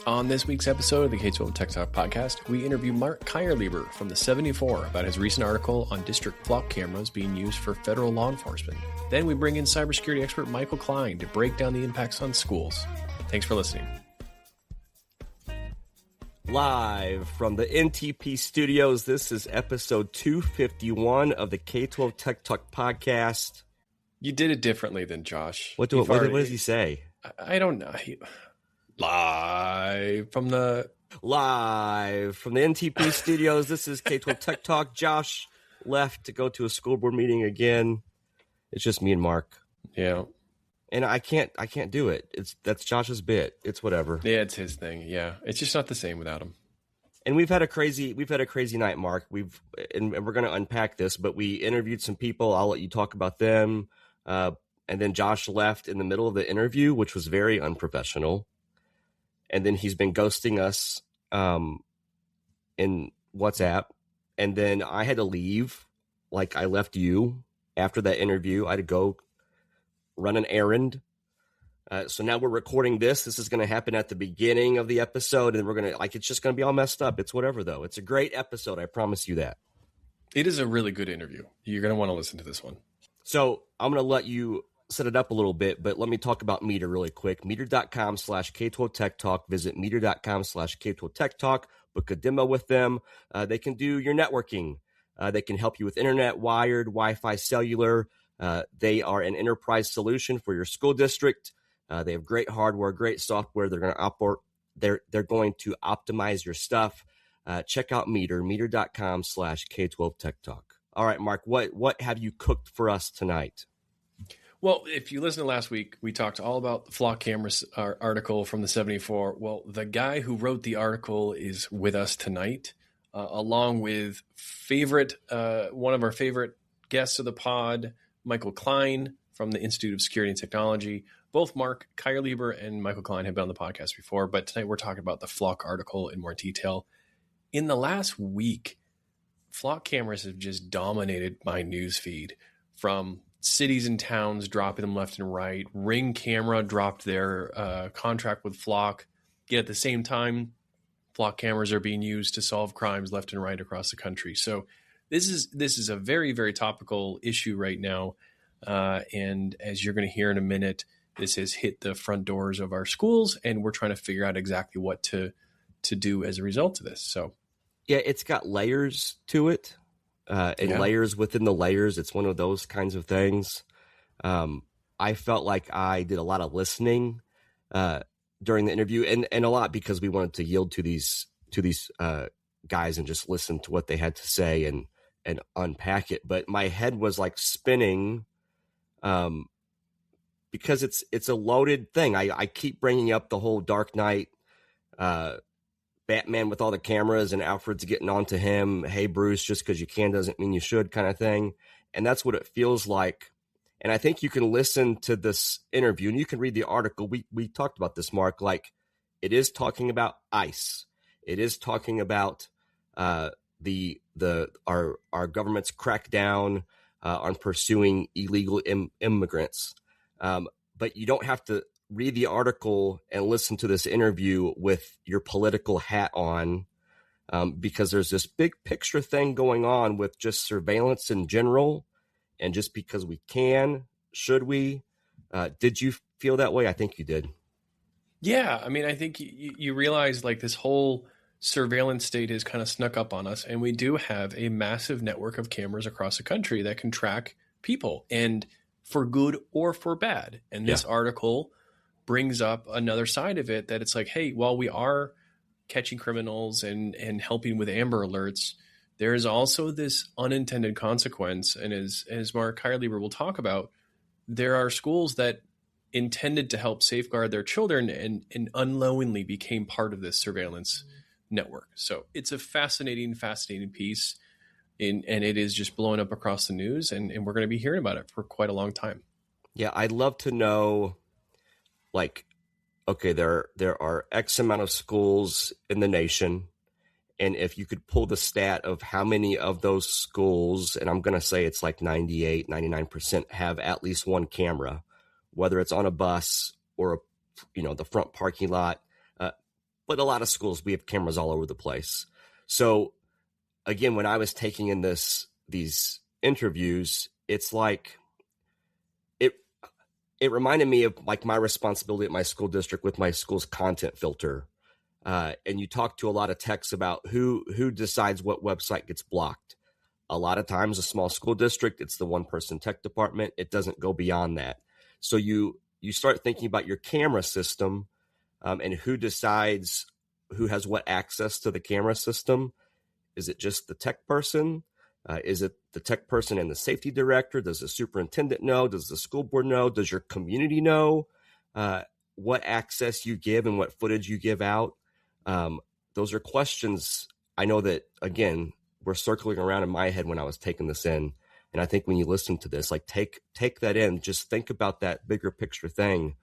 On this week's episode of the K12 Tech Talk podcast, we interview Mark Keierleber from the 74 about his recent article on district flock cameras being used for federal law enforcement. Then we bring in cybersecurity expert Michael Klein to break down the impacts on schools. Thanks for listening. Live from the NTP studios, this is episode 251 of the K12 Tech Talk podcast. You did it differently than Josh. What does he say? I don't know. Live from the NTP studios, this is K12 Tech Talk. Josh left to go to a school board meeting again. It's just me and Mark. Yeah. And I can't do it. That's Josh's bit. It's whatever. Yeah, it's his thing. Yeah. It's just not the same without him. And we've had a crazy night, Mark. And we're going to unpack this, but we interviewed some people. I'll let you talk about them. And then Josh left in the middle of the interview, which was very unprofessional. And then he's been ghosting us in WhatsApp. And then I had to leave, like I left you after that interview. I had to go run an errand. So now we're recording this. This is going to happen at the beginning of the episode. And we're going to, it's just going to be all messed up. It's whatever, though. It's a great episode. I promise you that. It is a really good interview. You're going to want to listen to this one. So I'm going to let you set it up a little bit, but let me talk about Meetup really quick. Meetup.com/K12TechTalk. Visit Meetup.com/K12TechTalk. Book a demo with them. They can do your networking. They can help you with internet, wired, Wi-Fi, cellular. They are an enterprise solution for your school district. They have great hardware, great software. They're going to optimize your stuff. Check out Meetup.com/K12TechTalk. All right, Mark, what have you cooked for us tonight? Well, if you listen to last week, we talked all about the flock cameras article from the 74. Well, the guy who wrote the article is with us tonight, along with one of our favorite guests of the pod, Michael Klein from the Institute of Security and Technology. Both Mark Keierleber and Michael Klein have been on the podcast before, but tonight we're talking about the flock article in more detail. In the last week, flock cameras have just dominated my news feed, from cities and towns dropping them left and right. Ring Camera dropped their contract with Flock. Yet at the same time, Flock cameras are being used to solve crimes left and right across the country. So this is a very, very topical issue right now. And as you're going to hear in a minute, this has hit the front doors of our schools, and we're trying to figure out exactly what to do as a result of this. So yeah, it's got layers to it. Layers within the layers. It's one of those kinds of things. I felt like I did a lot of listening during the interview, and a lot because we wanted to yield to these guys and just listen to what they had to say and unpack it. But my head was like spinning because it's a loaded thing. I keep bringing up the whole Dark Knight Batman with all the cameras and Alfred's getting onto him. Hey, Bruce, just because you can doesn't mean you should kind of thing. And that's what it feels like. And I think you can listen to this interview and you can read the article. We talked about this, Mark, like it is talking about ICE. It is talking about our government's crackdown on pursuing illegal immigrants. But you don't have to read the article and listen to this interview with your political hat on, because there's this big picture thing going on with just surveillance in general. And just because we can, should we? Did you feel that way? I think you did. Yeah. I mean, I think you realize like this whole surveillance state has kind of snuck up on us. And we do have a massive network of cameras across the country that can track people, and for good or for bad. And this article brings up another side of it, that it's like, hey, while we are catching criminals and helping with Amber Alerts, there is also this unintended consequence. And as Mark Keierleber will talk about, there are schools that intended to help safeguard their children and unknowingly became part of this surveillance network. So it's a fascinating piece, and it is just blowing up across the news, and we're going to be hearing about it for quite a long time. Yeah, I'd love to know, like, okay, there are X amount of schools in the nation, and if you could pull the stat of how many of those schools, and I'm going to say it's like 98, 99% have at least one camera, whether it's on a bus or, the front parking lot. but a lot of schools, we have cameras all over the place. So again, when I was taking in these interviews, it's like it reminded me of like my responsibility at my school district with my school's content filter. And you talk to a lot of techs about who decides what website gets blocked. A lot of times, a small school district, it's the one-person tech department. It doesn't go beyond that. So you start thinking about your camera system and who decides who has what access to the camera system. Is it just the tech person? Is it the tech person and the safety director? Does the superintendent know? Does the school board know? Does your community know what access you give and what footage you give out? Those are questions I know that, again, were circling around in my head when I was taking this in. And I think when you listen to this, like take that in, just think about that bigger picture thing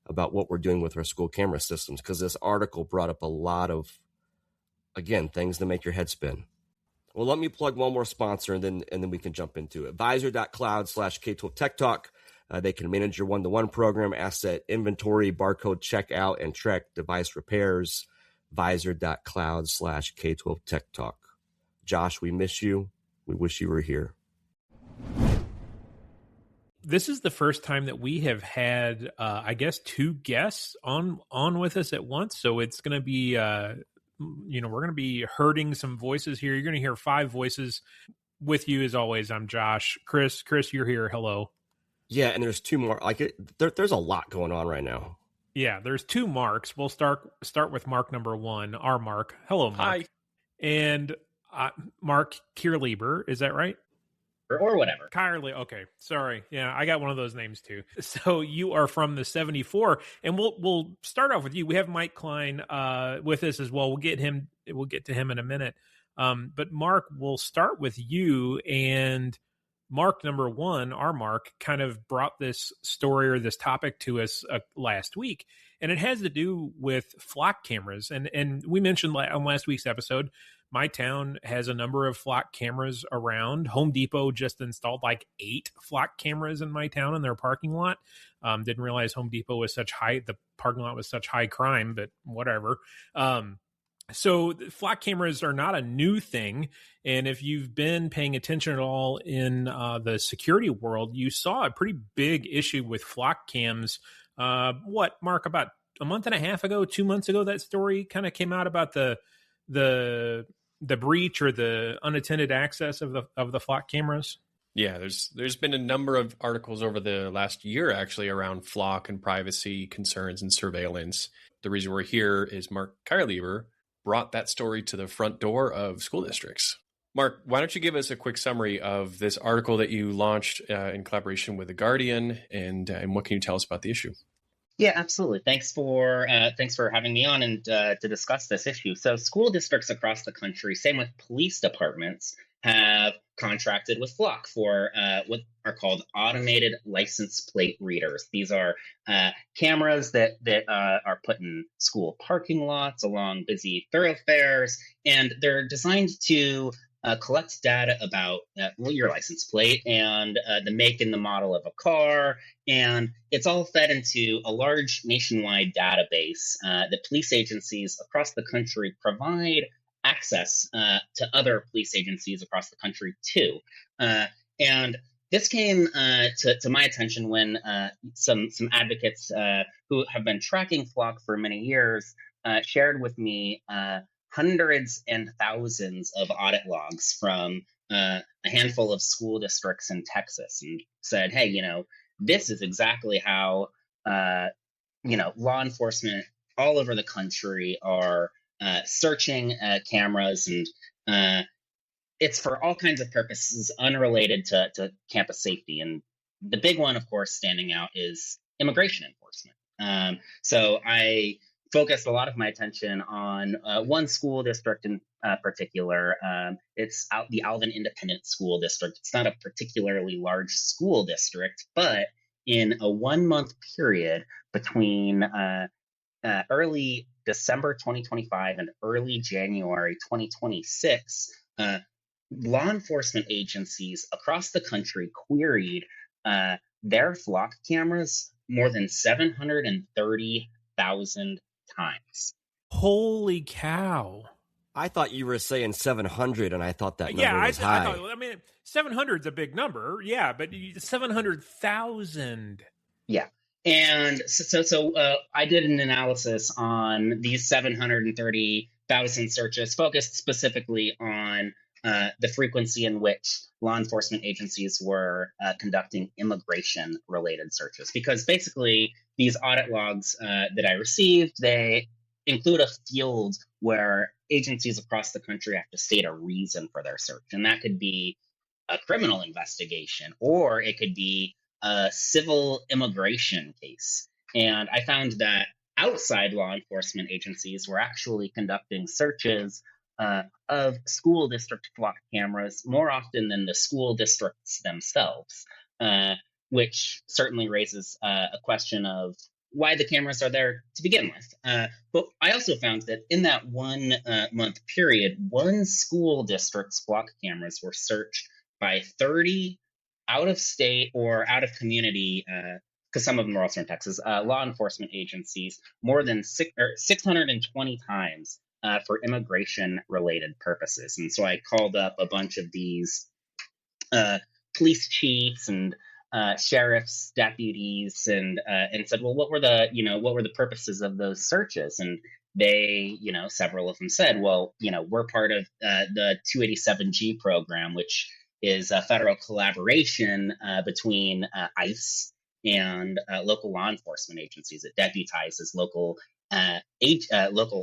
about what we're doing with our school camera systems, because this article brought up a lot of, again, things that make your head spin. Well, let me plug one more sponsor and then we can jump into it. VIZOR.cloud/K12TechTalk. They can manage your one-to-one program, asset inventory, barcode checkout, and track device repairs. VIZOR.cloud/K12TechTalk. Josh, we miss you. We wish you were here. This is the first time that we have had, I guess, two guests on with us at once. So it's going to be, we're going to be herding some voices here. You're going to hear 5 voices. With you, as always, I'm Josh. Chris, you're here. Hello. Yeah, and there's 2 more. There's a lot going on right now. Yeah, there's 2 Marks. We'll start with Mark number 1. Our Mark. Hello, Mark. Hi. And Mark Keierleber, is that right? Or whatever. Keierleber. Okay, sorry. Yeah, I got one of those names too. So you are from the 74, and we'll start off with you. We have Mike Klein with us as well. We'll get to him in a minute. But Mark, we'll start with you. And Mark number 1, our Mark, kind of brought this story or this topic to us last week, and it has to do with flock cameras. And we mentioned on last week's episode, my town has a number of flock cameras around. Home Depot just installed like 8 flock cameras in my town in their parking lot. Didn't realize Home Depot was the parking lot was such high crime, but whatever. So flock cameras are not a new thing. And if you've been paying attention at all in the security world, you saw a pretty big issue with flock cams. Mark, about a month and a half ago, 2 months ago, that story kind of came out about the breach or the unattended access of the flock cameras? Yeah, there's been a number of articles over the last year actually around flock and privacy concerns and surveillance. The reason we're here is Mark Keierleber brought that story to the front door of school districts. Mark, why don't you give us a quick summary of this article that you launched in collaboration with The Guardian, and what can you tell us about the issue? Yeah, absolutely. Thanks for having me on and to discuss this issue. So school districts across the country, same with police departments, have contracted with Flock for what are called automated license plate readers. These are cameras that are put in school parking lots along busy thoroughfares, and they're designed to collect data about your license plate and the make and the model of a car. And it's all fed into a large nationwide database that police agencies across the country provide access to other police agencies across the country too. And this came to my attention when some advocates who have been tracking Flock for many years shared with me hundreds and thousands of audit logs from a handful of school districts in Texas, and said, hey, this is exactly how, law enforcement all over the country are searching cameras, and it's for all kinds of purposes unrelated to campus safety. And the big one, of course, standing out is immigration enforcement. So I focused a lot of my attention on one school district in particular. It's the Alvin Independent School District. It's not a particularly large school district, but in a 1-month period between early December 2025 and early January 2026, law enforcement agencies across the country queried their Flock cameras more than 730,000 times. Holy cow. I thought you were saying 700, and I thought that number was high. I mean, 700 is a big number, yeah, but 700,000. Yeah. And so I did an analysis on these 730,000 searches focused specifically on the frequency in which law enforcement agencies were conducting immigration-related searches. Because basically, these audit logs that I received, they include a field where agencies across the country have to state a reason for their search. And that could be a criminal investigation, or it could be a civil immigration case. And I found that outside law enforcement agencies were actually conducting searches of school district flock cameras more often than the school districts themselves, which certainly raises a question of why the cameras are there to begin with. But I also found that in that 1 month period, one school district's flock cameras were searched by 30 out of state or out of community, because some of them are also in Texas, law enforcement agencies more than 620 times for immigration related purposes. And so I called up a bunch of these police chiefs and sheriffs, deputies, and said, well, what were the purposes of those searches? And they, several of them said, well, we're part of the 287G program, which is a federal collaboration between ICE and local law enforcement agencies. It deputizes local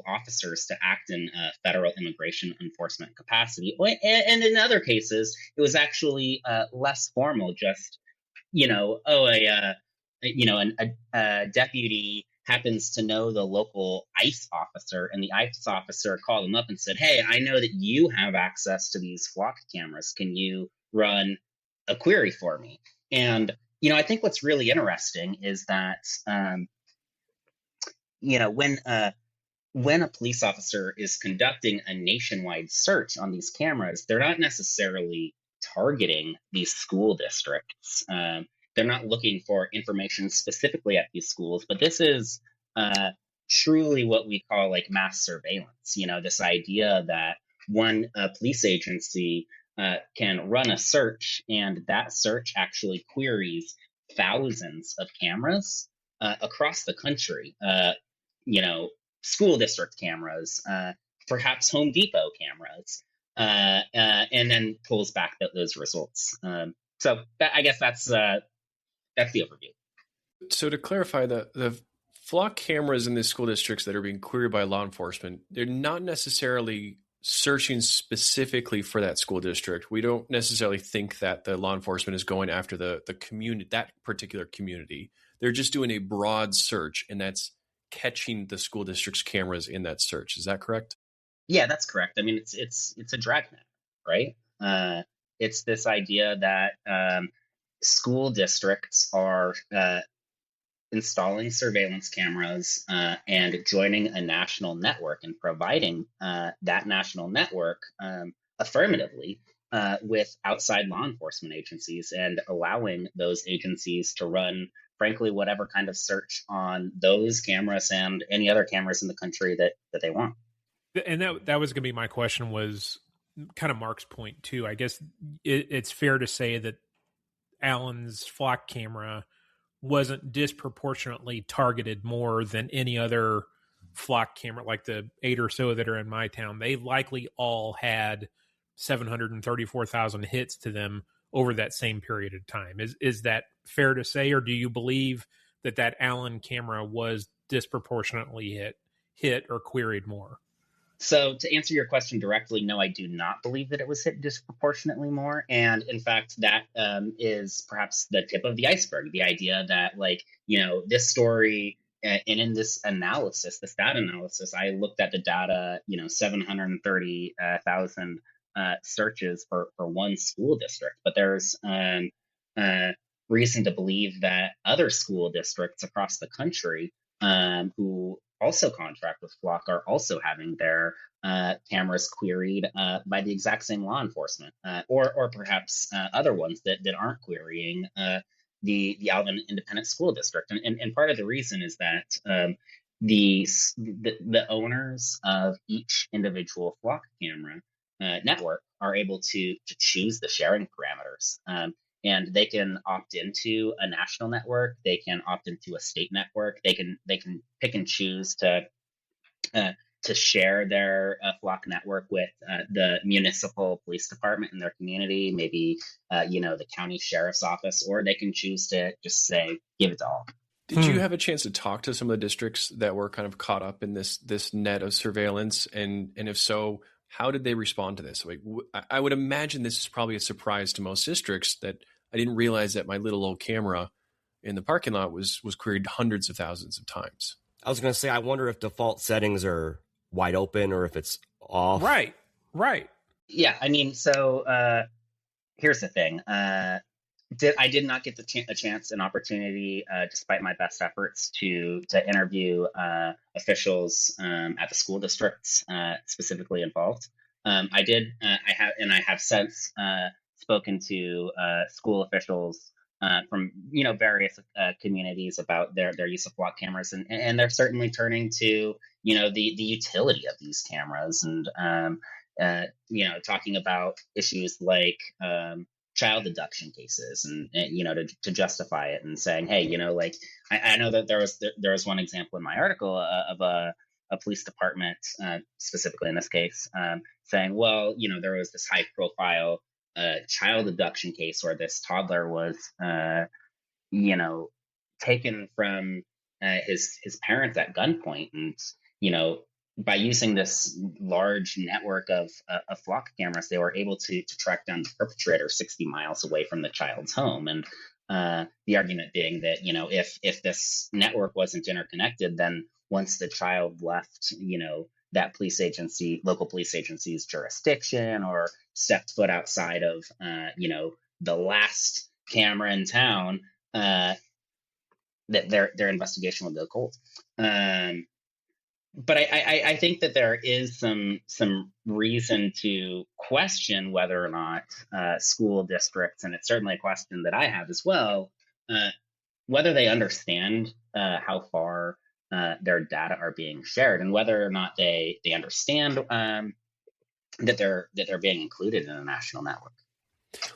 officers to act in federal immigration enforcement capacity. And in other cases, it was actually less formal, just a deputy happens to know the local ICE officer, and the ICE officer called him up and said, hey, I know that you have access to these flock cameras. Can you run a query for me? And, I think what's really interesting is that, when a police officer is conducting a nationwide search on these cameras, they're not necessarily targeting these school districts. They're not looking for information specifically at these schools, but this is truly what we call like mass surveillance. This idea that one police agency can run a search, and that search actually queries thousands of cameras across the country. School district cameras, perhaps Home Depot cameras, and then pulls back those results. I guess that's the overview. So to clarify, the flock cameras in the school districts that are being queried by law enforcement, they're not necessarily searching specifically for that school district. We don't necessarily think that the law enforcement is going after the community, that particular community. They're just doing a broad search, and that's catching the school district's cameras in that search. Is that correct? Yeah, that's correct. I mean, it's a dragnet, right? It's this idea that school districts are installing surveillance cameras and joining a national network and providing that national network affirmatively with outside law enforcement agencies, and allowing those agencies to run, frankly, whatever kind of search on those cameras and any other cameras in the country that they want. And that was going to be my question, was kind of Mark's point too. I guess it's fair to say that Alan's flock camera wasn't disproportionately targeted more than any other flock camera, like the 8 or so that are in my town. They likely all had 734,000 hits to them over that same period of time. Is that fair to say, or do you believe that Allen camera was disproportionately hit or queried more? So to answer your question directly, no, I do not believe that it was hit disproportionately more. And in fact, that is perhaps the tip of the iceberg, the idea that, this story, and in this analysis, this data analysis, I looked at the data, 730,000 searches for one school district. But there's reason to believe that other school districts across the country who also contract with Flock are also having their cameras queried by the exact same law enforcement, or perhaps other ones that aren't querying the Alvin Independent School District. And part of the reason is that the owners of each individual flock camera network are able to choose the sharing parameters. And they can opt into a national network. They can opt into a state network. They can pick and choose uh, to share their flock network with the municipal police department in their community, maybe the county sheriff's office, or they can choose to just say give it to all. Did you have a chance to talk to some of the districts that were kind of caught up in this net of surveillance, and if so, how did they respond to this? Like, I would imagine this is probably a surprise to most districts that I didn't realize that my little old camera in the parking lot was queried hundreds of thousands of times. I was going to say, I wonder if default settings are wide open or if it's off. Right. Yeah, I mean, so here's the thing. I did not get a chance, an opportunity, despite my best efforts, to interview officials at the school districts specifically involved. I did. I have since spoken to school officials from various communities about their use of flock cameras, and they're certainly turning to the utility of these cameras, and talking about issues like child abduction cases, and to justify it, and saying, hey, like I know that there was one example in my article of a police department, specifically in this case, saying, well, there was this high profile child abduction case where this toddler was taken from his parents at gunpoint, and by using this large network of flock cameras, they were able to track down the perpetrator 60 miles away from the child's home. And the argument being that, if this network wasn't interconnected, then once the child left, that local police agency's jurisdiction, or stepped foot outside of, the last camera in town, that their investigation would go cold. But I think that there is some reason to question whether or not school districts, and it's certainly a question that I have as well, whether they understand how far their data are being shared, and whether or not they understand that they're being included in a national network.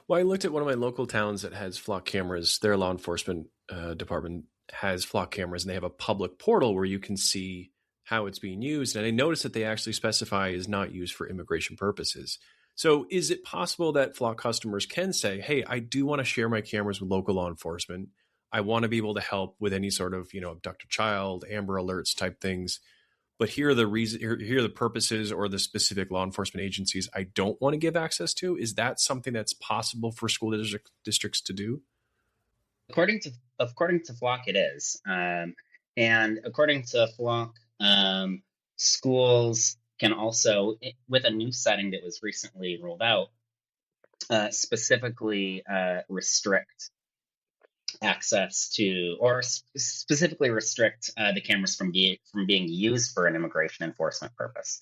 Well, I looked at one of my local towns that has flock cameras. Their law enforcement department has flock cameras, and they have a public portal where you can see how it's being used. And I noticed that they actually specify is not used for immigration purposes. So is it possible that flock customers can say, hey, I do want to share my cameras with local law enforcement. I want to be able to help with any sort of, abducted child, Amber Alerts type things. But here are the purposes or the specific law enforcement agencies I don't want to give access to. Is that something that's possible for school districts to do? According to Flock, it is. And according to Flock, schools can also, with a new setting that was recently rolled out, specifically restrict access to, or specifically restrict the cameras from being used for an immigration enforcement purpose.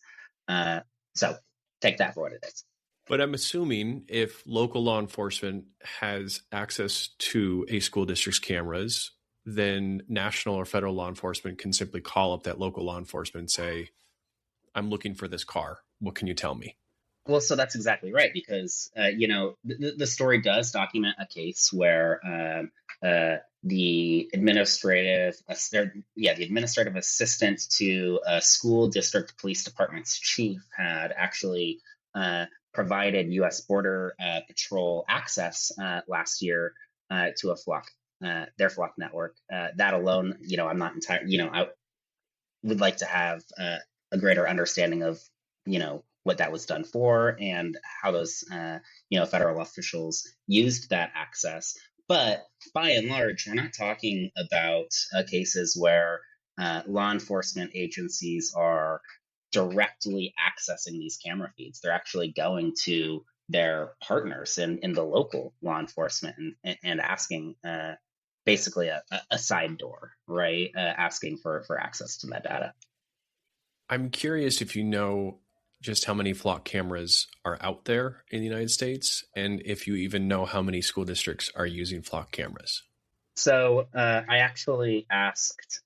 So take that for what it is. But I'm assuming if local law enforcement has access to a school district's cameras, then national or federal law enforcement can simply call up that local law enforcement and say, I'm looking for this car. What can you tell me? Well, so that's exactly right, because, the story does document a case where the administrative assistant to a school district police department's chief had actually provided U.S. Border Patrol access last year to a flock, their flock network. That alone, I'm not entirely, I would like to have a greater understanding of, what that was done for, and how those, federal officials used that access. But by and large, we're not talking about cases where law enforcement agencies are directly accessing these camera feeds. They're actually going to their partners in the local law enforcement and asking basically a side door, right? Asking for access to that data. I'm curious if you know just how many flock cameras are out there in the United States, and if you even know how many school districts are using flock cameras. So I actually asked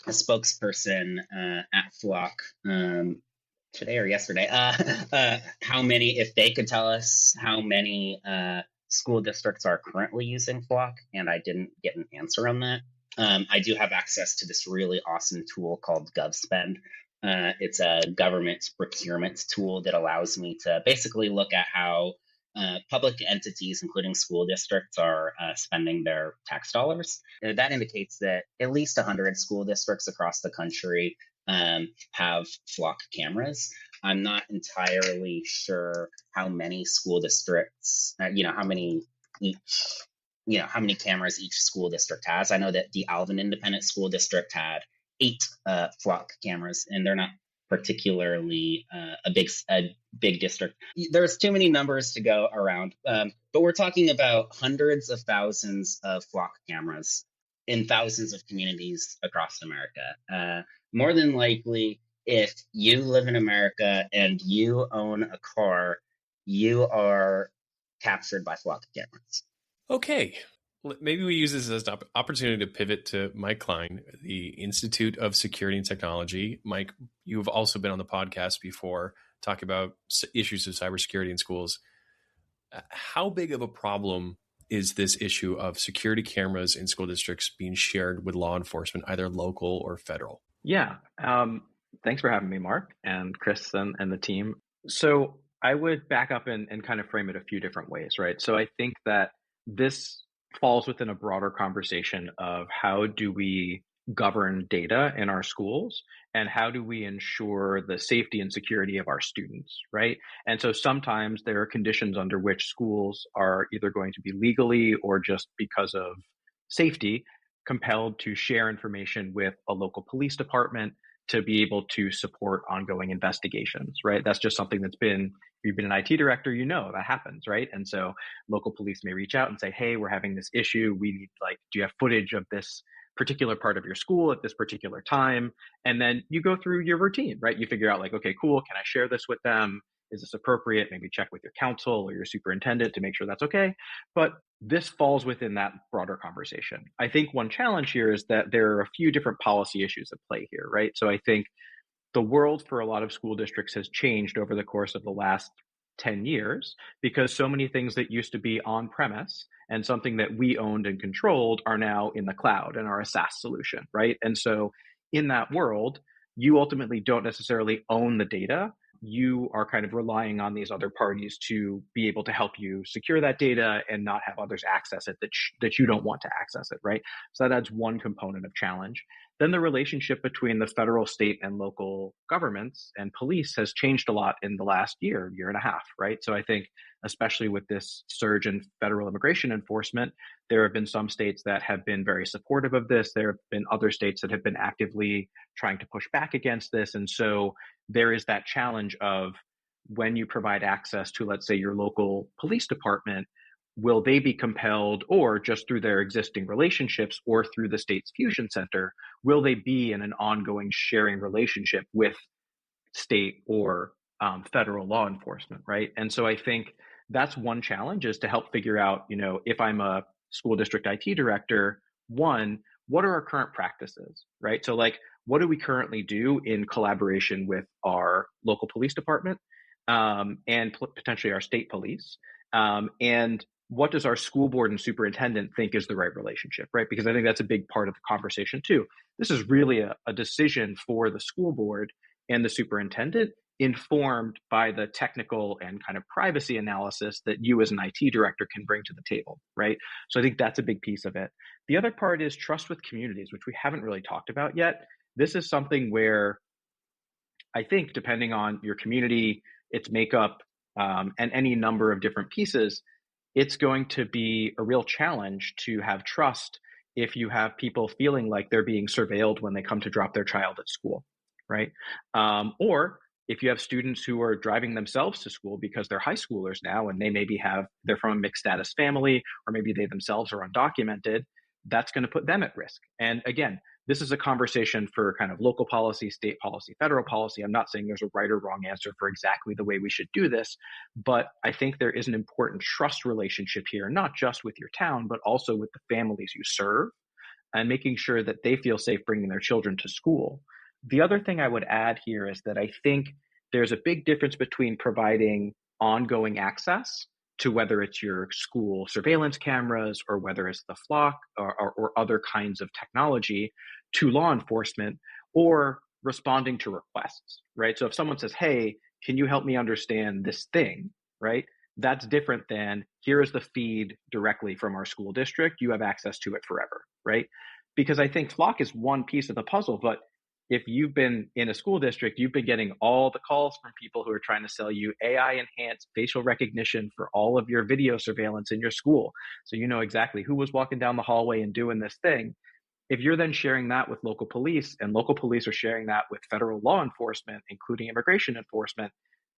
a spokesperson at Flock today or yesterday, how many, if they could tell us how many school districts are currently using Flock, and I didn't get an answer on that. I do have access to this really awesome tool called GovSpend. It's a government procurement tool that allows me to basically look at how public entities, including school districts, are spending their tax dollars. That indicates that at least 100 school districts across the country have Flock cameras. I'm not entirely sure how many school districts, how many cameras each school district has. I know that the Alvin Independent School District had 8 Flock cameras, and they're not particularly a big district. There's too many numbers to go around, but we're talking about hundreds of thousands of Flock cameras in thousands of communities across America. More than likely, if you live in America and you own a car, you are captured by Flock cameras. Okay. Maybe we use this as an opportunity to pivot to Mike Klein, the Institute of Security and Technology. Mike, you've also been on the podcast before talking about issues of cybersecurity in schools. How big of a problem is this issue of security cameras in school districts being shared with law enforcement, either local or federal? Yeah. Thanks for having me, Mark and Chris and the team. So I would back up and kind of frame it a few different ways, right? So I think that this falls within a broader conversation of how do we govern data in our schools and how do we ensure the safety and security of our students, right? And so sometimes there are conditions under which schools are either going to be legally or just because of safety compelled to share information with a local police department to be able to support ongoing investigations, right? That's just something that's been, if you've been an IT director, you know that happens, right? And so local police may reach out and say, hey, we're having this issue. We need, do you have footage of this particular part of your school at this particular time? And then you go through your routine, right? You figure out okay, cool. Can I share this with them? Is this appropriate? Maybe check with your counsel or your superintendent to make sure that's okay. But this falls within that broader conversation. I think one challenge here is that there are a few different policy issues at play here, right? So I think the world for a lot of school districts has changed over the course of the last 10 years because so many things that used to be on premise and something that we owned and controlled are now in the cloud and are a SaaS solution, right? And so in that world, you ultimately don't necessarily own the data. You are kind of relying on these other parties to be able to help you secure that data and not have others access it that you don't want to access it, right? So that adds one component of challenge. Then the relationship between the federal, state, and local governments and police has changed a lot in the last year and a half, right? So I think, especially with this surge in federal immigration enforcement, there have been some states that have been very supportive of this. There have been other states that have been actively trying to push back against this. And so there is that challenge of when you provide access to, let's say, your local police department, will they be compelled, or just through their existing relationships or through the state's fusion center, will they be in an ongoing sharing relationship with state or federal law enforcement, right? And so I think that's one challenge, is to help figure out, if I'm a school district IT director, one, what are our current practices, right? So what do we currently do in collaboration with our local police department and potentially our state police? And what does our school board and superintendent think is the right relationship, right? Because I think that's a big part of the conversation too. This is really a decision for the school board and the superintendent, informed by the technical and kind of privacy analysis that you as an IT director can bring to the table, right? So I think that's a big piece of it. The other part is trust with communities, which we haven't really talked about yet. This is something where I think, depending on your community, its makeup, and any number of different pieces, it's going to be a real challenge to have trust if you have people feeling like they're being surveilled when they come to drop their child at school, right? Or if you have students who are driving themselves to school because they're high schoolers now and they maybe they're from a mixed status family, or maybe they themselves are undocumented, that's going to put them at risk. And again, this is a conversation for kind of local policy, state policy, federal policy. I'm not saying there's a right or wrong answer for exactly the way we should do this, but I think there is an important trust relationship here, not just with your town, but also with the families you serve. and making sure that they feel safe bringing their children to school. The other thing I would add here is that I think there's a big difference between providing ongoing access to whether it's your school surveillance cameras or whether it's the flock or other kinds of technology to law enforcement, or responding to requests, right? So if someone says, hey, can you help me understand this thing, right? That's different than here is the feed directly from our school district. You have access to it forever, right? Because I think flock is one piece of the puzzle, but if you've been in a school district, you've been getting all the calls from people who are trying to sell you AI enhanced facial recognition for all of your video surveillance in your school. So you know exactly who was walking down the hallway and doing this thing. If you're then sharing that with local police, and local police are sharing that with federal law enforcement, including immigration enforcement,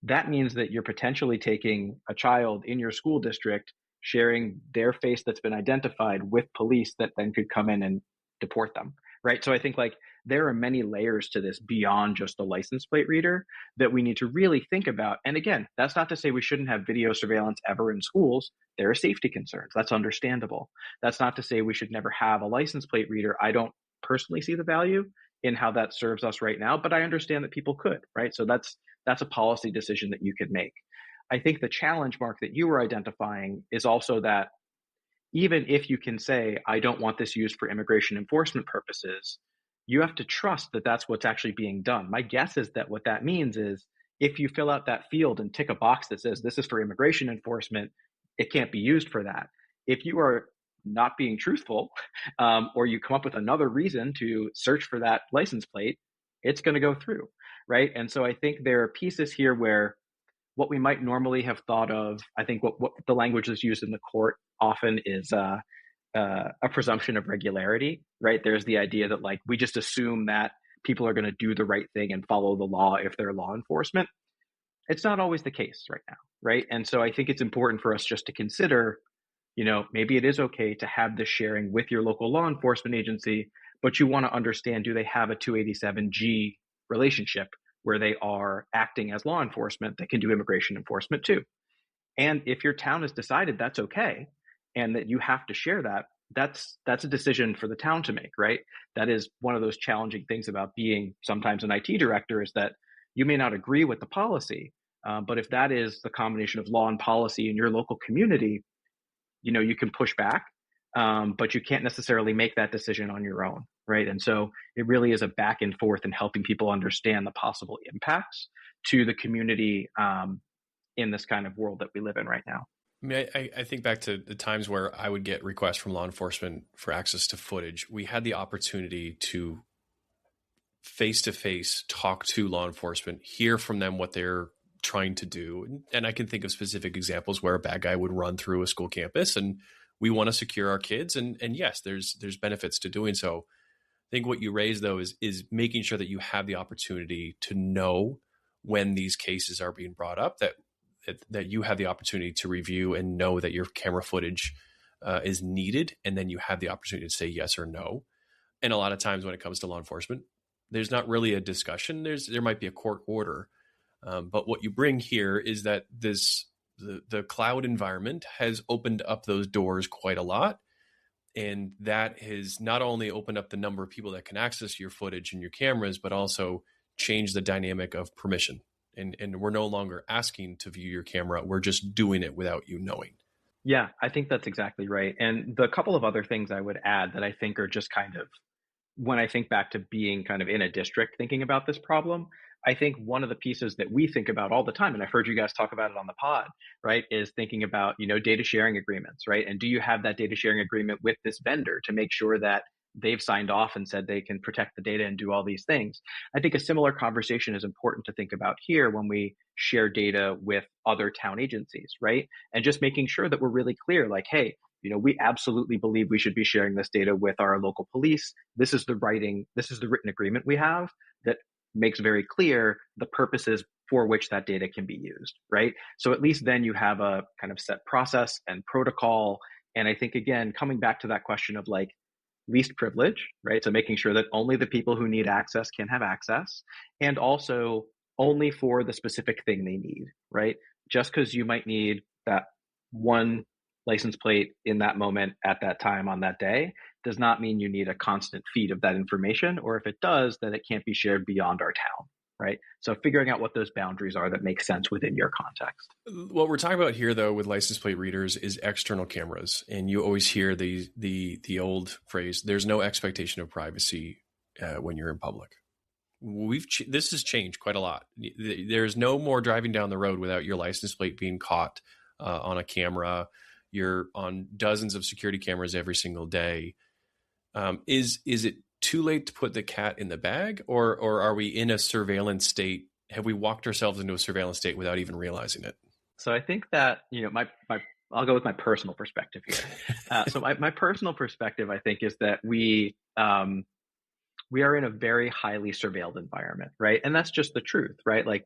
that means that you're potentially taking a child in your school district, sharing their face that's been identified with police that then could come in and deport them, right? So I think like there are many layers to this beyond just a license plate reader that we need to really think about. And again, that's not to say we shouldn't have video surveillance ever in schools. There are safety concerns. That's understandable. That's not to say we should never have a license plate reader. I don't personally see the value in how that serves us right now, but I understand that people could, right? So that's a policy decision that you could make. I think the challenge, Mark, that you were identifying is also that even if you can say, I don't want this used for immigration enforcement purposes, you have to trust that that's what's actually being done. My guess is that what that means is if you fill out that field and tick a box that says this is for immigration enforcement, it can't be used for that. If you are not being truthful, or you come up with another reason to search for that license plate, it's going to go through, right? And so I think there are pieces here where what we might normally have thought of, I think what the language is used in the court often is a presumption of regularity, right? There's the idea that like we just assume that people are going to do the right thing and follow the law if they're law enforcement. It's not always the case right now, right? And so I think it's important for us just to consider, you know, maybe it is okay to have this sharing with your local law enforcement agency, but you want to understand, do they have a 287G relationship where they are acting as law enforcement that can do immigration enforcement too? And if your town has decided that's okay and that you have to share that, that's a decision for the town to make, right? That is one of those challenging things about being sometimes an IT director, is that you may not agree with the policy, but if that is the combination of law and policy in your local community, you know, you can push back, but you can't necessarily make that decision on your own, right? And so it really is a back and forth in helping people understand the possible impacts to the community in this kind of world that we live in right now. I mean, I think back to the times where I would get requests from law enforcement for access to footage. We had the opportunity to face-to-face talk to law enforcement, hear from them what they're trying to do. And I can think of specific examples where a bad guy would run through a school campus, and we want to secure our kids. And yes, there's benefits to doing so. I think what you raised, though, is making sure that you have the opportunity to know when these cases are being brought up, that you have the opportunity to review and know that your camera footage is needed, and then you have the opportunity to say yes or no. And a lot of times when it comes to law enforcement, there's not really a discussion. There might be a court order, but what you bring here is that the cloud environment has opened up those doors quite a lot, and that has not only opened up the number of people that can access your footage and your cameras, but also changed the dynamic of permission. And we're no longer asking to view your camera. We're just doing it without you knowing. Yeah, I think that's exactly right. And the couple of other things I would add that I think are just kind of, when I think back to being kind of in a district thinking about this problem, I think one of the pieces that we think about all the time, and I've heard you guys talk about it on the pod, right, is thinking about, you know, data sharing agreements, right? And do you have that data sharing agreement with this vendor to make sure that they've signed off and said they can protect the data and do all these things? I think a similar conversation is important to think about here when we share data with other town agencies, right? And just making sure that we're really clear, like, hey, you know, we absolutely believe we should be sharing this data with our local police. This is the written agreement we have that makes very clear the purposes for which that data can be used, right? So at least then you have a kind of set process and protocol. And I think, again, coming back to that question of like least privilege, right? So making sure that only the people who need access can have access, and also only for the specific thing they need, right? Just because you might need that one license plate in that moment at that time on that day does not mean you need a constant feed of that information, or if it does, then it can't be shared beyond our town, right? So figuring out what those boundaries are that make sense within your context. What we're talking about here, though, with license plate readers is external cameras, and you always hear the old phrase, "There's no expectation of privacy when you're in public." This has changed quite a lot. There's no more driving down the road without your license plate being caught on a camera. You're on dozens of security cameras every single day. Is it too late to put the cat in the bag, or are we in a surveillance state? Have we walked ourselves into a surveillance state without even realizing it? So I think that, I'll go with my personal perspective here. So my personal perspective, I think, is that we are in a very highly surveilled environment, right? And that's just the truth, right? Like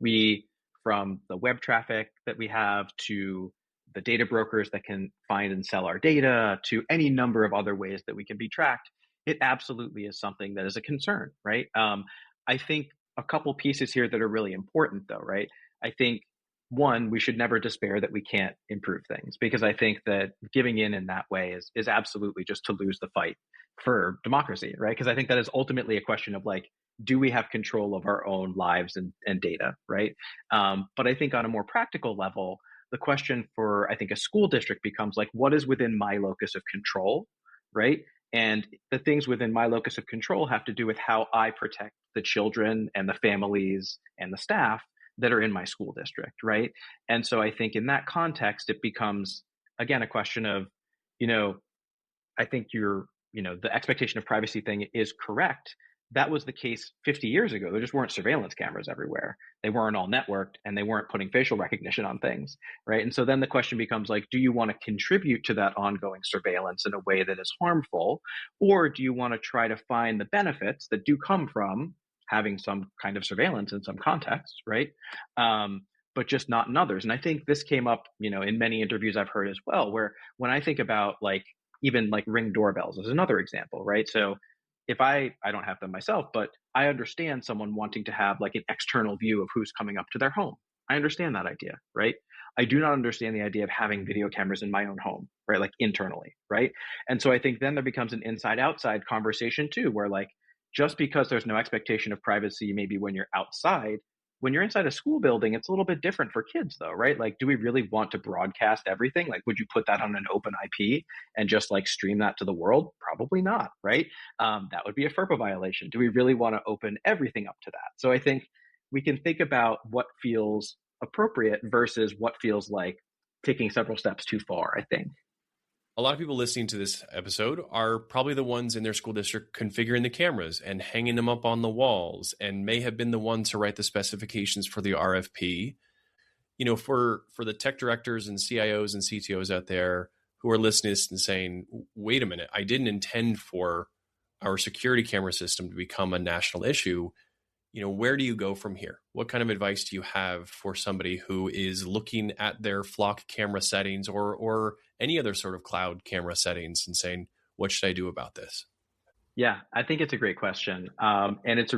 from the web traffic that we have to the data brokers that can find and sell our data to any number of other ways that we can be tracked, it absolutely is something that is a concern, right? I think a couple pieces here that are really important though, right? I think one, we should never despair that we can't improve things, because I think that giving in that way is absolutely just to lose the fight for democracy, right? Because I think that is ultimately a question of like, do we have control of our own lives and data, right? But I think on a more practical level, the question for, I think, a school district becomes like, what is within my locus of control, right? And the things within my locus of control have to do with how I protect the children and the families and the staff that are in my school district, right? And so I think in that context, it becomes, again, a question of, I think the expectation of privacy thing is correct. That was the case 50 years ago. There just weren't surveillance cameras everywhere. They weren't all networked, and they weren't putting facial recognition on things, right? And so then the question becomes like, do you want to contribute to that ongoing surveillance in a way that is harmful? Or do you want to try to find the benefits that do come from having some kind of surveillance in some context, right? But just not in others. And I think this came up, in many interviews I've heard as well, where when I think about even Ring doorbells as another example, right? So if I don't have them myself, but I understand someone wanting to have an external view of who's coming up to their home. I understand that idea, right? I do not understand the idea of having video cameras in my own home, right? Internally, right? And so I think then there becomes an inside-outside conversation too, where just because there's no expectation of privacy, maybe when you're outside, when you're inside a school building, it's a little bit different for kids though, right? Do we really want to broadcast everything? Would you put that on an open IP and just stream that to the world? Probably not, right? That would be a FERPA violation. Do we really want to open everything up to that? So I think we can think about what feels appropriate versus what feels like taking several steps too far, I think. A lot of people listening to this episode are probably the ones in their school district configuring the cameras and hanging them up on the walls, and may have been the ones to write the specifications for the RFP. For the tech directors and CIOs and CTOs out there who are listening to this and saying, wait a minute, I didn't intend for our security camera system to become a national issue. Where do you go from here? What kind of advice do you have for somebody who is looking at their flock camera settings or any other sort of cloud camera settings and saying, what should I do about this? Yeah, I think it's a great question. And it's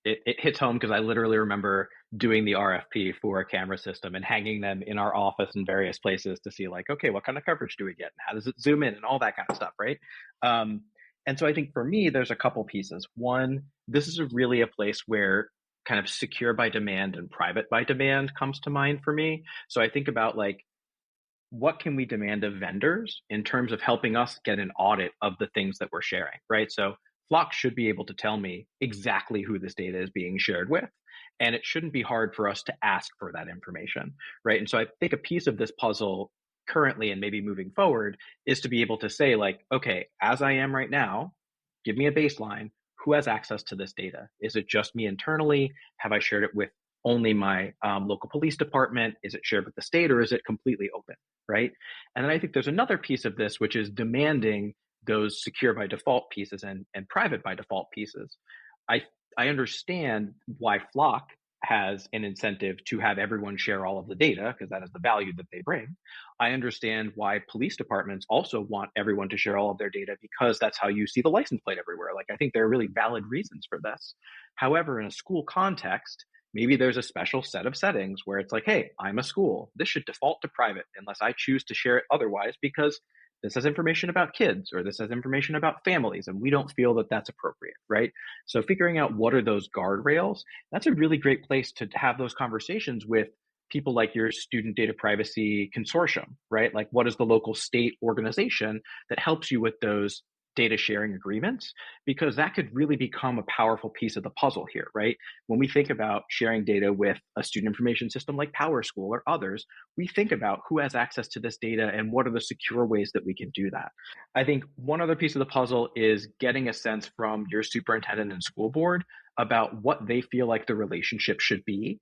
it hits home because I literally remember doing the RFP for a camera system and hanging them in our office in various places to see okay, what kind of coverage do we get? And how does it zoom in and all that kind of stuff, right? And so I think for me, there's a couple pieces. One, this is really a place where kind of secure by demand and private by demand comes to mind for me. So I think about what can we demand of vendors in terms of helping us get an audit of the things that we're sharing, right? So Flock should be able to tell me exactly who this data is being shared with. And it shouldn't be hard for us to ask for that information, right? And so I think a piece of this puzzle currently and maybe moving forward is to be able to say okay, as I am right now, give me a baseline. Who has access to this data? Is it just me internally? Have I shared it with only my local police department? Is it shared with the state, or is it completely open, right? And then I think there's another piece of this, which is demanding those secure by default pieces and private by default pieces. I understand why Flock has an incentive to have everyone share all of the data, because that is the value that they bring. I understand why police departments also want everyone to share all of their data, because that's how you see the license plate everywhere. I think there are really valid reasons for this. However, in a school context, maybe there's a special set of settings where it's hey, I'm a school. This should default to private unless I choose to share it otherwise, because this has information about kids, or this has information about families, and we don't feel that that's appropriate, right? So figuring out what are those guardrails, that's a really great place to have those conversations with people like your student data privacy consortium, right? Like, what is the local state organization that helps you with those data sharing agreements? Because that could really become a powerful piece of the puzzle here, right? When we think about sharing data with a student information system like PowerSchool or others, we think about who has access to this data and what are the secure ways that we can do that. I think one other piece of the puzzle is getting a sense from your superintendent and school board about what they feel like the relationship should be,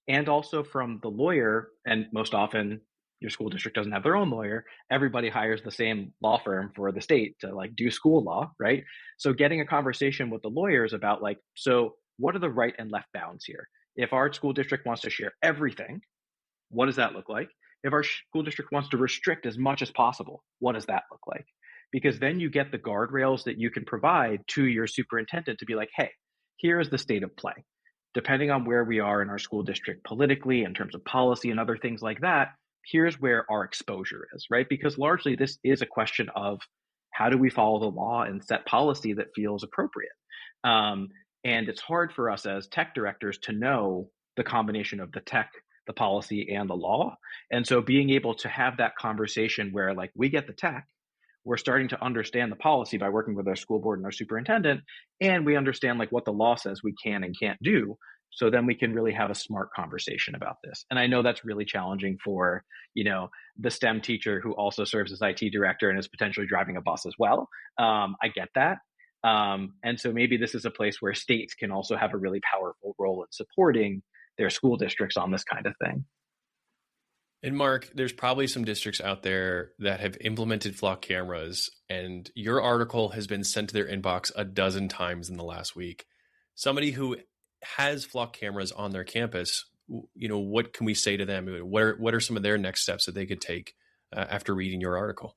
and also from the lawyer. And most often your school district doesn't have their own lawyer. Everybody hires the same law firm for the state to like do school law, right? So getting a conversation with the lawyers about like, so what are the right and left bounds here? If our school district wants to share everything, what does that look like? If our school district wants to restrict as much as possible, what does that look like? Because then you get the guardrails that you can provide to your superintendent to be like, hey, here is the state of play. Depending on where we are in our school district politically, in terms of policy and other things like that, here's where our exposure is, right? Because largely this is a question of how do we follow the law and set policy that feels appropriate. And it's hard for us as tech directors to know the combination of the tech, the policy, and the law. And so being able to have that conversation where like we get the tech, we're starting to understand the policy by working with our school board and our superintendent, and we understand like what the law says we can and can't do. So then we can really have a smart conversation about this. And I know that's really challenging for, the STEM teacher who also serves as IT director and is potentially driving a bus as well. I get that. And so maybe this is a place where states can also have a really powerful role in supporting their school districts on this kind of thing. And Mark, there's probably some districts out there that have implemented flock cameras, and your article has been sent to their inbox a dozen times in the last week. Somebody who has flock cameras on their campus, what can we say to them? What are some of their next steps that they could take after reading your article?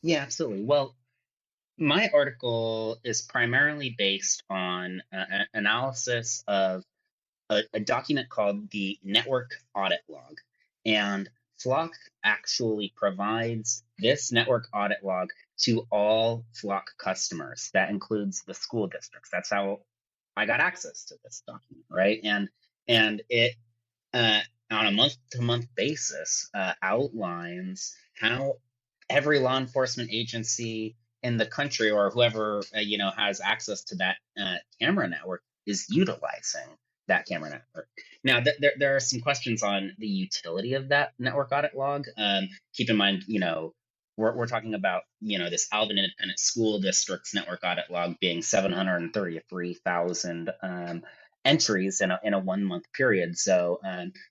Yeah, absolutely. Well, my article is primarily based on an analysis of a document called the Network Audit Log. And Flock actually provides this network audit log to all Flock customers. That includes the school districts. That's how I got access to this document, right? And it, on a month-to-month basis, outlines how every law enforcement agency in the country, or whoever has access to that camera network, is utilizing that camera network. Now, there are some questions on the utility of that network audit log. Keep in mind, we're talking about, this Alvin Independent School District's network audit log being 733,000 entries in a 1 month period. So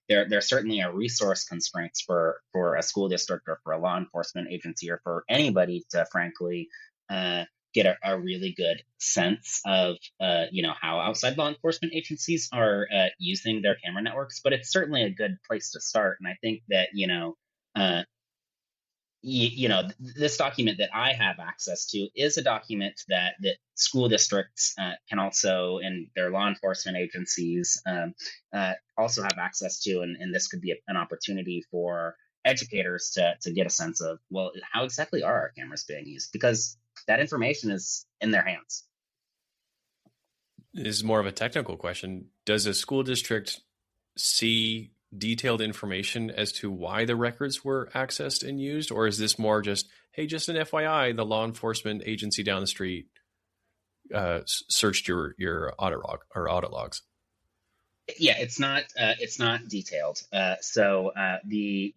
there certainly are resource constraints for a school district or for a law enforcement agency or for anybody to frankly get a really good sense of how outside law enforcement agencies are using their camera networks. But it's certainly a good place to start. And I think that this document that I have access to is a document that school districts can also, and their law enforcement agencies also have access to. And this could be an opportunity for educators to get a sense of, well, how exactly are our cameras being used? Because that information is in their hands. This is more of a technical question. Does a school district see detailed information as to why the records were accessed and used? Or is this more just, hey, just an FYI, the law enforcement agency down the street searched your audit log or audit logs? Yeah, it's not detailed. So the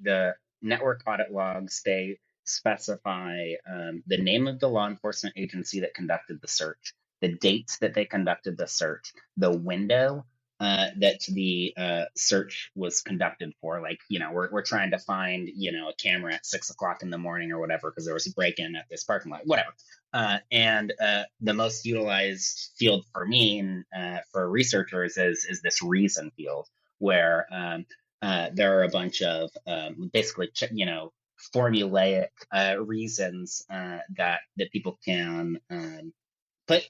network audit logs, they specify the name of the law enforcement agency that conducted the search, the dates that they conducted the search, the window that the search was conducted for. Like, we're trying to find, a camera at 6 o'clock in the morning or whatever, because there was a break-in at this parking lot, whatever. And the most utilized field for me and for researchers is this reason field, where there are a bunch of basically, formulaic reasons that people can put,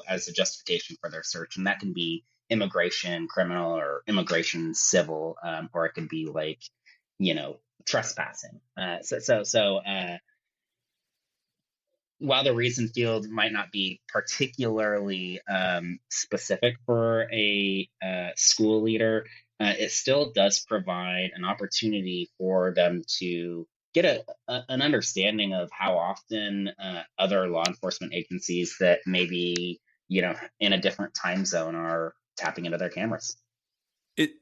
as a justification for their search. And that can be immigration criminal or immigration civil, or it could be like, trespassing. So while the reason field might not be particularly specific for a school leader, it still does provide an opportunity for them to get an understanding of how often other law enforcement agencies that maybe, in a different time zone are tapping into their cameras.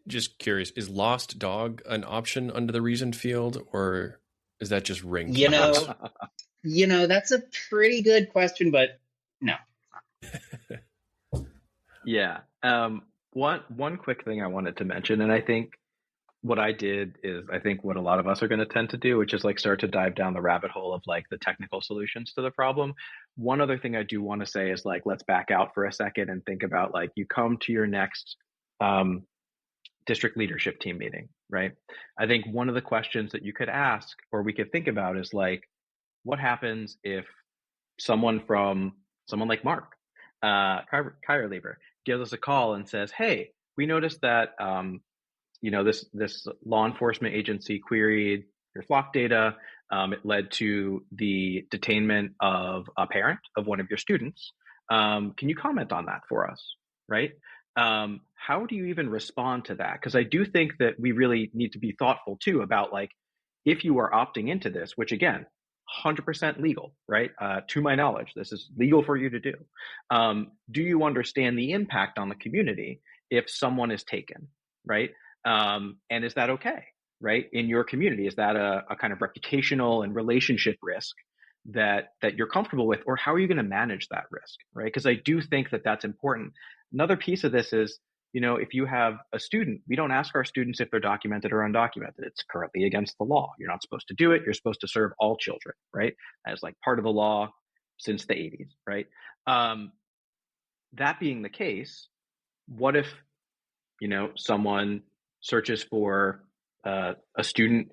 Just curious, is lost dog an option under the reason field, or is that just ring cameras? That's a pretty good question, but no. Yeah. One quick thing I wanted to mention, and I think what I did is I think what a lot of us are going to tend to do, which is like start to dive down the rabbit hole of like the technical solutions to the problem. One other thing I do want to say is like, let's back out for a second and think about like you come to your next district leadership team meeting, right? I think one of the questions that you could ask or we could think about is like, what happens if someone like Mark, Keierleber, gives us a call and says, hey, we noticed that this law enforcement agency queried your flock data. It led to the detainment of a parent of one of your students. Can you comment on that for us, right? How do you even respond to that? Because I do think that we really need to be thoughtful too about like, if you are opting into this, which again, 100% legal, right? To my knowledge, this is legal for you to do. Do you understand the impact on the community if someone is taken, right? And is that okay, right? In your community, is that a kind of reputational and relationship risk that you're comfortable with, or how are you going to manage that risk, right? Because I do think that that's important. Another piece of this is, if you have a student, we don't ask our students if they're documented or undocumented. It's currently against the law. You're not supposed to do it. You're supposed to serve all children, right? As like part of the law since the 80s, right? That being the case, what if, someone searches for a student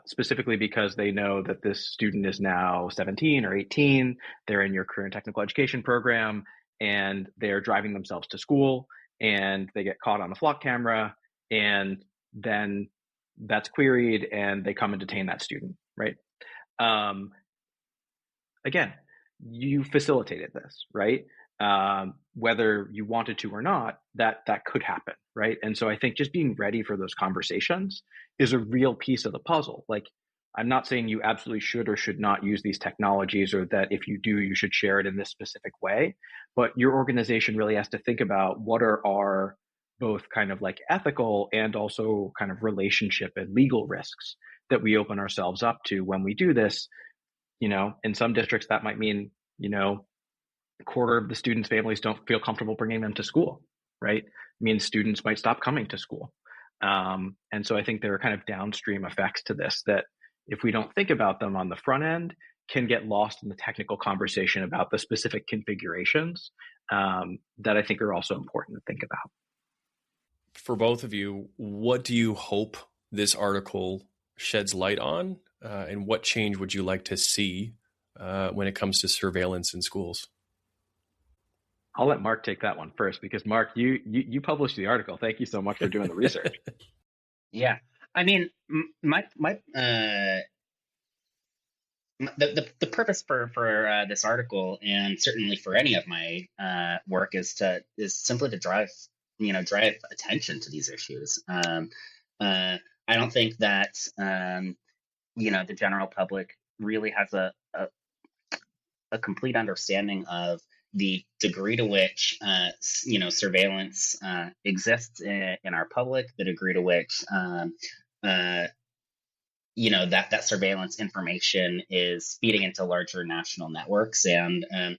specifically because they know that this student is now 17 or 18, they're in your career and technical education program, and they're driving themselves to school, and they get caught on a flock camera, and then that's queried, and they come and detain that student, right? Again, you facilitated this, right? Whether you wanted to or not, that could happen, right? And so I think just being ready for those conversations is a real piece of the puzzle. Like, I'm not saying you absolutely should or should not use these technologies, or that if you do, you should share it in this specific way. But your organization really has to think about what are our both kind of like ethical and also kind of relationship and legal risks that we open ourselves up to when we do this. In some districts, that might mean, a quarter of the students' families don't feel comfortable bringing them to school, right? It means students might stop coming to school. And so I think there are kind of downstream effects to this that, if we don't think about them on the front end, can get lost in the technical conversation about the specific configurations that I think are also important to think about. For both of you, what do you hope this article sheds light on, and what change would you like to see when it comes to surveillance in schools? I'll let Mark take that one first, because Mark, you published the article. Thank you so much for doing the research. Yeah, I mean, the purpose for this article, and certainly for any of my work, is simply to drive attention to these issues. I don't think that the general public really has a complete understanding of the degree to which surveillance exists in our public, the degree to which that surveillance information is feeding into larger national networks, and I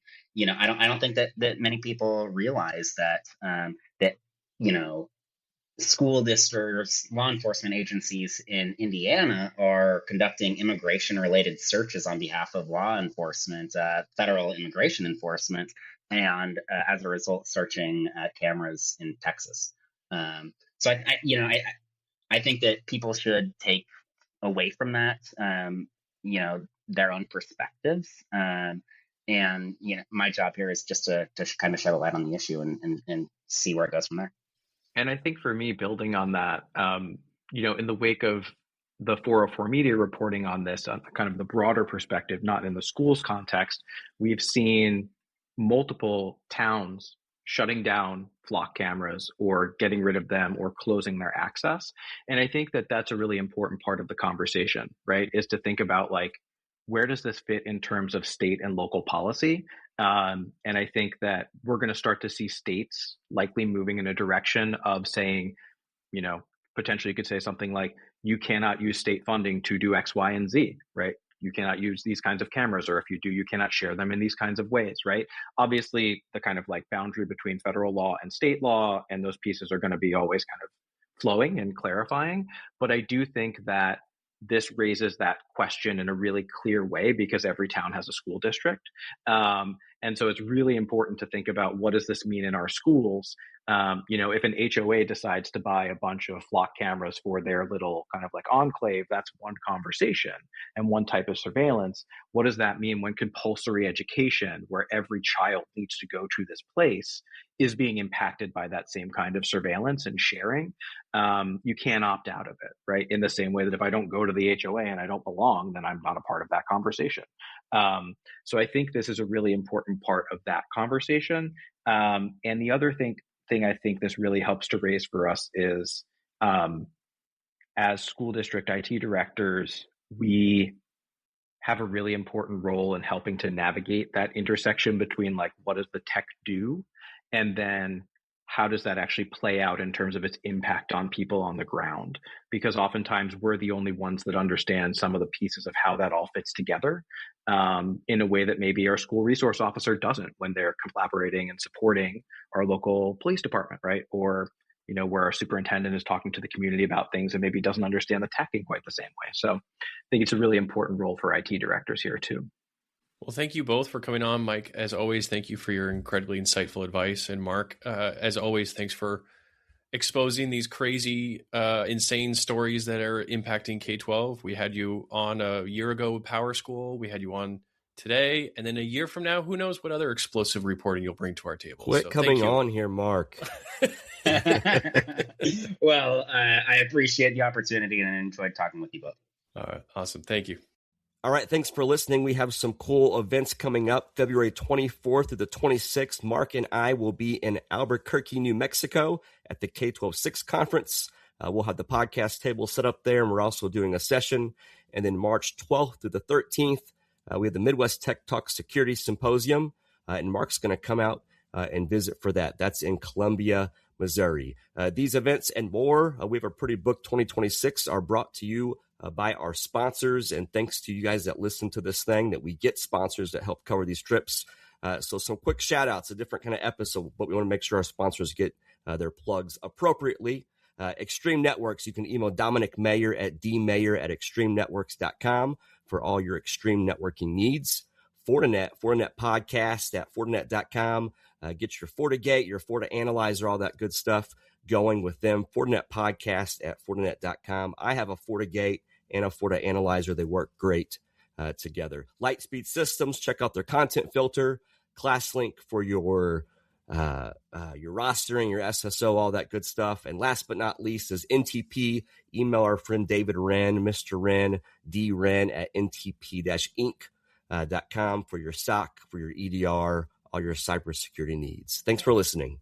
don't think that many people realize that school districts, law enforcement agencies in Indiana are conducting immigration-related searches on behalf of law enforcement, federal immigration enforcement, and as a result, searching cameras in Texas. So I think that people should take away from that, their own perspectives. And my job here is just to kind of shed a light on the issue and see where it goes from there. And I think for me, building on that, in the wake of the 404 media reporting on this, on kind of the broader perspective, not in the schools context, we've seen multiple towns shutting down flock cameras or getting rid of them or closing their access. And I think that that's a really important part of the conversation, right? Is to think about like, where does this fit in terms of state and local policy? And I think that we're going to start to see states likely moving in a direction of saying, you know, potentially you could say something like, you cannot use state funding to do X, Y, and Z, right? You cannot use these kinds of cameras, or if you do, you cannot share them in these kinds of ways, right? Obviously, the kind of like boundary between federal law and state law and those pieces are going to be always kind of flowing and clarifying. But I do think that this raises that question in a really clear way because every town has a school district. And so it's really important to think about, what does this mean in our schools? You know, if an HOA decides to buy a bunch of flock cameras for their little kind of like enclave, that's one conversation and one type of surveillance. What does that mean when compulsory education, where every child needs to go to this place, is being impacted by that same kind of surveillance and sharing? You can't opt out of it, right? In the same way that if I don't go to the HOA and I don't belong, then I'm not a part of that conversation. So I think this is a really important part of that conversation. And the other thing I think this really helps to raise for us is, as school district IT directors, we have a really important role in helping to navigate that intersection between like, what does the tech do? And then how does that actually play out in terms of its impact on people on the ground? Because oftentimes we're the only ones that understand some of the pieces of how that all fits together, in a way that maybe our school resource officer doesn't when they're collaborating and supporting our local police department, right? Or, you know, where our superintendent is talking to the community about things and maybe doesn't understand the tech in quite the same way. So I think it's a really important role for IT directors here too. Well, thank you both for coming on. Mike, as always, thank you for your incredibly insightful advice. And Mark, as always, thanks for exposing these crazy, insane stories that are impacting K-12. We had you on a year ago with Power School. We had you on today. And then a year from now, who knows what other explosive reporting you'll bring to our table. Quit coming on here, Mark. Well, I appreciate the opportunity and enjoyed talking with you both. All right, awesome. Thank you. All right, thanks for listening. We have some cool events coming up. February 24th through the 26th, Mark and I will be in Albuquerque, New Mexico at the K12 Six Conference. We'll have the podcast table set up there, and we're also doing a session. And then March 12th through the 13th, we have the Midwest Tech Talk Security Symposium, and Mark's going to come out and visit for that. That's in Columbia, Missouri. These events and more, we have a pretty booked 2026, are brought to you by our sponsors, and thanks to you guys that listen to this thing, that we get sponsors that help cover these trips. So some quick shout outs, a different kind of episode, but we want to make sure our sponsors get their plugs appropriately. Extreme Networks, you can email Dominic Mayer at dmayer@extremenetworks.com for all your extreme networking needs. Fortinet podcast at Fortinet.com. Get your FortiGate, your FortiAnalyzer, all that good stuff going with them. Fortinet podcast at Fortinet.com. I have a FortiGate and a FortiAnalyzer. They work great together. Lightspeed Systems, check out their content filter. ClassLink for your rostering, your SSO, all that good stuff. And last but not least is NTP. Email our friend David Wren, Mr. Wren, dwren at ntp-inc.com for your SOC, for your EDR, all your cybersecurity needs. Thanks for listening.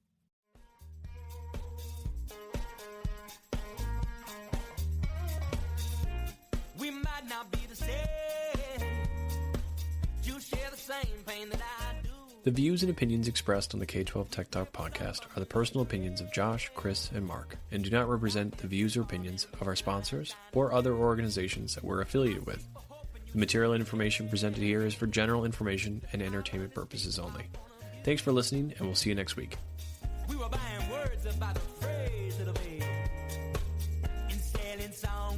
We might not be the same. You share the same pain that I do. The views and opinions expressed on the K12 Tech Talk podcast are the personal opinions of Josh, Chris, and Mark, and do not represent the views or opinions of our sponsors or other organizations that we're affiliated with. The material and information presented here is for general information and entertainment purposes only. Thanks for listening, and we'll see you next week. We were buying words about the phrase of the way and selling songs.